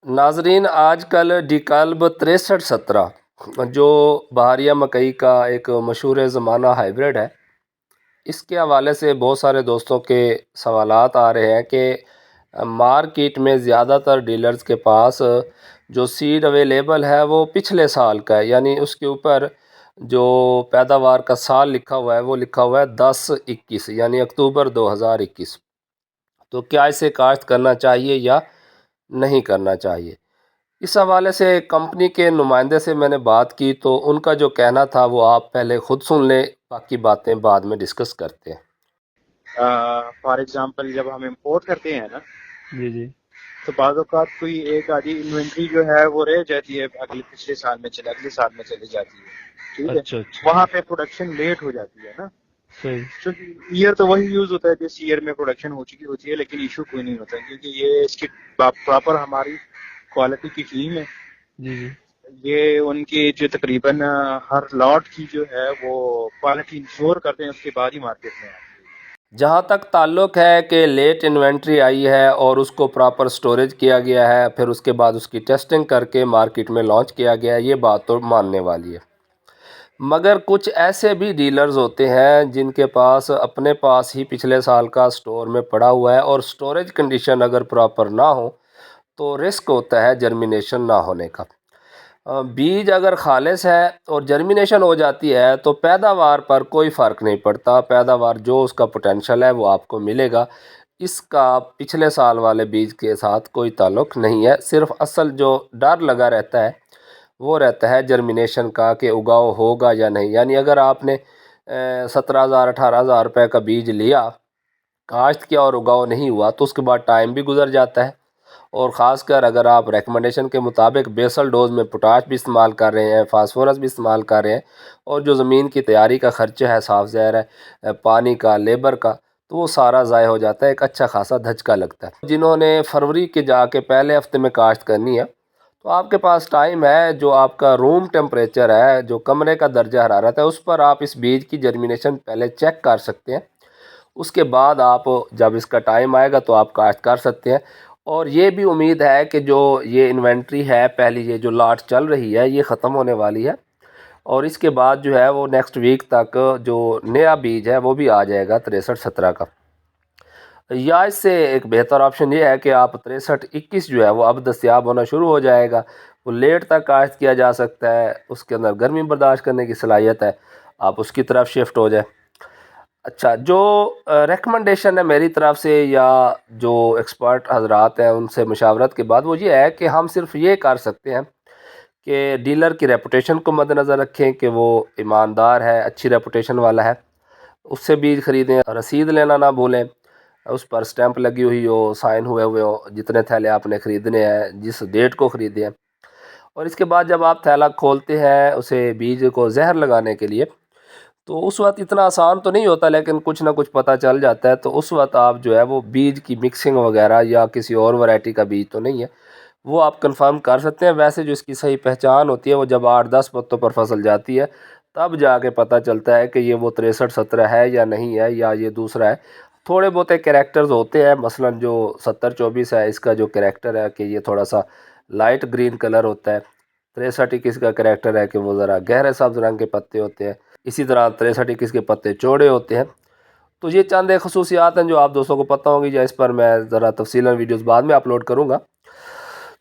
ناظرین، آج کل ڈیکالب 6317 جو بہاریہ مکئی کا ایک مشہور زمانہ ہائیبریڈ ہے، اس کے حوالے سے بہت سارے دوستوں کے سوالات آ رہے ہیں کہ مارکیٹ میں زیادہ تر ڈیلرز کے پاس جو سیڈ اویلیبل ہے وہ پچھلے سال کا ہے، یعنی اس کے اوپر جو پیداوار کا سال لکھا ہوا ہے وہ لکھا ہوا ہے 10-21، یعنی اکتوبر 2021۔ تو کیا اسے کاشت کرنا چاہیے یا نہیں کرنا چاہیے؟ اس حوالے سے کمپنی کے نمائندے سے میں نے بات کی تو ان کا جو کہنا تھا وہ آپ پہلے خود سن لیں، باقی باتیں بعد میں ڈسکس کرتے ہیں۔ فار ایگزامپل جب ہم امپورٹ کرتے ہیں نا، جی تو بعض اوقات کوئی ایک آدھی انوینٹری جو ہے وہ رہ جاتی ہے، پچھلے سال میں چلی جاتی ہے، ٹھیک ہے، اچھا وہاں پہ پروڈکشن لیٹ ہو جاتی ہے نا، صحیح۔ کیونکہ ایئر تو وہی یوز ہوتا ہے جس ایئر میں پروڈکشن ہو چکی ہوتی ہے، لیکن ایشو کوئی نہیں ہوتا کیونکہ یہ اس کی پراپر ہماری کوالٹی کی ٹیم ہے۔ جی یہ ان کی جو تقریباً ہر لاٹ کی جو ہے وہ کوالٹی انشور کرتے ہیں، اس کے بعد ہی مارکیٹ میں آتی ہے۔ جہاں تک تعلق ہے کہ لیٹ انوینٹری آئی ہے اور اس کو پراپر سٹوریج کیا گیا ہے، پھر اس کے بعد اس کی ٹیسٹنگ کر کے مارکیٹ میں لانچ کیا گیا ہے، یہ بات تو ماننے والی ہے۔ مگر کچھ ایسے بھی ڈیلرز ہوتے ہیں جن کے پاس اپنے پاس ہی پچھلے سال کا سٹور میں پڑا ہوا ہے، اور سٹوریج کنڈیشن اگر پراپر نہ ہو تو رسک ہوتا ہے جرمینیشن نہ ہونے کا۔ بیج اگر خالص ہے اور جرمینیشن ہو جاتی ہے تو پیداوار پر کوئی فرق نہیں پڑتا، پیداوار جو اس کا پوٹینشل ہے وہ آپ کو ملے گا، اس کا پچھلے سال والے بیج کے ساتھ کوئی تعلق نہیں ہے۔ صرف اصل جو ڈر لگا رہتا ہے وہ رہتا ہے جرمینیشن کا کہ اگاؤ ہوگا یا نہیں، یعنی اگر آپ نے 17,000-18,000 روپے کا بیج لیا، کاشت کیا اور اگاؤ نہیں ہوا تو اس کے بعد ٹائم بھی گزر جاتا ہے، اور خاص کر اگر آپ ریکمنڈیشن کے مطابق بیسل ڈوز میں پوٹاش بھی استعمال کر رہے ہیں، فاسفورس بھی استعمال کر رہے ہیں، اور جو زمین کی تیاری کا خرچہ ہے، صاف ظاہر ہے پانی کا، لیبر کا، تو وہ سارا ضائع ہو جاتا ہے، ایک اچھا خاصا دھچکا لگتا ہے۔ جنہوں نے فروری کے جا کے پہلے ہفتے میں کاشت کرنی ہے تو آپ کے پاس ٹائم ہے، جو آپ کا روم ٹیمپریچر ہے، جو کمرے کا درجہ حرارت ہے، اس پر آپ اس بیج کی جرمینیشن پہلے چیک کر سکتے ہیں۔ اس کے بعد آپ جب اس کا ٹائم آئے گا تو آپ کاشت کر سکتے ہیں، اور یہ بھی امید ہے کہ جو یہ انوینٹری ہے، پہلی یہ جو لاٹ چل رہی ہے یہ ختم ہونے والی ہے، اور اس کے بعد جو ہے وہ نیکسٹ ویک تک جو نیا بیج ہے وہ بھی آ جائے گا 6317 کا۔ یا اس سے ایک بہتر آپشن یہ ہے کہ آپ 6321 جو ہے وہ اب دستیاب ہونا شروع ہو جائے گا، وہ لیٹ تک کاشت کیا جا سکتا ہے، اس کے اندر گرمی برداشت کرنے کی صلاحیت ہے، آپ اس کی طرف شفٹ ہو جائیں۔ اچھا، جو ریکمنڈیشن ہے میری طرف سے یا جو ایکسپرٹ حضرات ہیں ان سے مشاورت کے بعد، وہ یہ ہے کہ ہم صرف یہ کر سکتے ہیں کہ ڈیلر کی ریپوٹیشن کو مد نظر رکھیں کہ وہ ایماندار ہے، اچھی ریپوٹیشن والا ہے، اس سے بیج خریدیں، رسید لینا نہ بھولیں، اس پر سٹیمپ لگی ہوئی ہو، سائن ہوئے ہو، جتنے تھیلے آپ نے خریدنے ہیں، جس ڈیٹ کو خریدے ہیں۔ اور اس کے بعد جب آپ تھیلا کھولتے ہیں اسے بیج کو زہر لگانے کے لیے، تو اس وقت اتنا آسان تو نہیں ہوتا، لیکن کچھ نہ کچھ پتہ چل جاتا ہے، تو اس وقت آپ جو ہے وہ بیج کی مکسنگ وغیرہ یا کسی اور ورائٹی کا بیج تو نہیں ہے وہ آپ کنفرم کر سکتے ہیں۔ ویسے جو اس کی صحیح پہچان ہوتی ہے وہ جب 8-10 پتوں پر فصل جاتی ہے تب جا کے پتہ چلتا ہے کہ یہ وہ 6317 ہے یا نہیں ہے، یا یہ دوسرا ہے۔ تھوڑے بہت کریکٹرز ہوتے ہیں، مثلا جو 7024 ہے، اس کا جو کریکٹر ہے کہ یہ تھوڑا سا لائٹ گرین کلر ہوتا ہے، 6321 کا کریکٹر ہے کہ وہ ذرا گہرے سبز رنگ کے پتے ہوتے ہیں، اسی طرح 6321 کے پتے چوڑے ہوتے ہیں۔ تو یہ چند ایک خصوصیات ہیں جو آپ دوستوں کو پتہ ہوں گی، یا اس پر میں ذرا تفصیلاً ویڈیوز بعد میں اپلوڈ کروں گا۔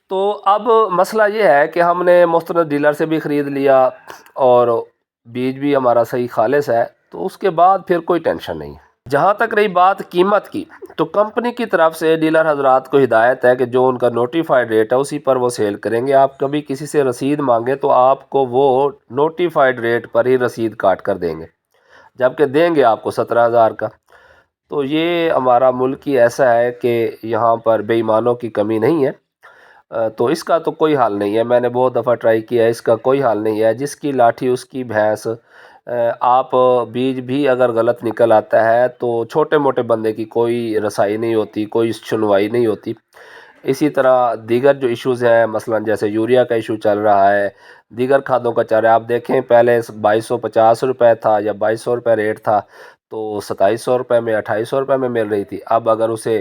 تو اب مسئلہ یہ ہے کہ ہم نے مستند ڈیلر سے بھی خرید لیا اور بیج بھی ہمارا صحیح خالص ہے، تو اس کے بعد پھر کوئی ٹینشن نہیں ہے۔ جہاں تک رہی بات قیمت کی، تو کمپنی کی طرف سے ڈیلر حضرات کو ہدایت ہے کہ جو ان کا نوٹیفائڈ ریٹ ہے اسی پر وہ سیل کریں گے۔ آپ کبھی کسی سے رسید مانگے تو آپ کو وہ نوٹیفائڈ ریٹ پر ہی رسید کاٹ کر دیں گے، جبکہ دیں گے آپ کو 17,000 کا۔ تو یہ ہمارا ملک ہی ایسا ہے کہ یہاں پر بے ایمانوں کی کمی نہیں ہے، تو اس کا تو کوئی حال نہیں ہے، میں نے بہت دفعہ ٹرائی کیا ہے، اس کا کوئی حال نہیں ہے، جس کی لاٹھی اس کی بھینس۔ آپ بیج بھی اگر غلط نکل آتا ہے تو چھوٹے موٹے بندے کی کوئی رسائی نہیں ہوتی، کوئی سنوائی نہیں ہوتی۔ اسی طرح دیگر جو ایشوز ہیں، مثلا جیسے یوریا کا ایشو چل رہا ہے، دیگر کھادوں کا چل رہا ہے، آپ دیکھیں پہلے 2250 روپے تھا یا 2200 روپے ریٹ تھا، تو 2700 روپے میں 2800 روپے میں مل رہی تھی، اب اگر اسے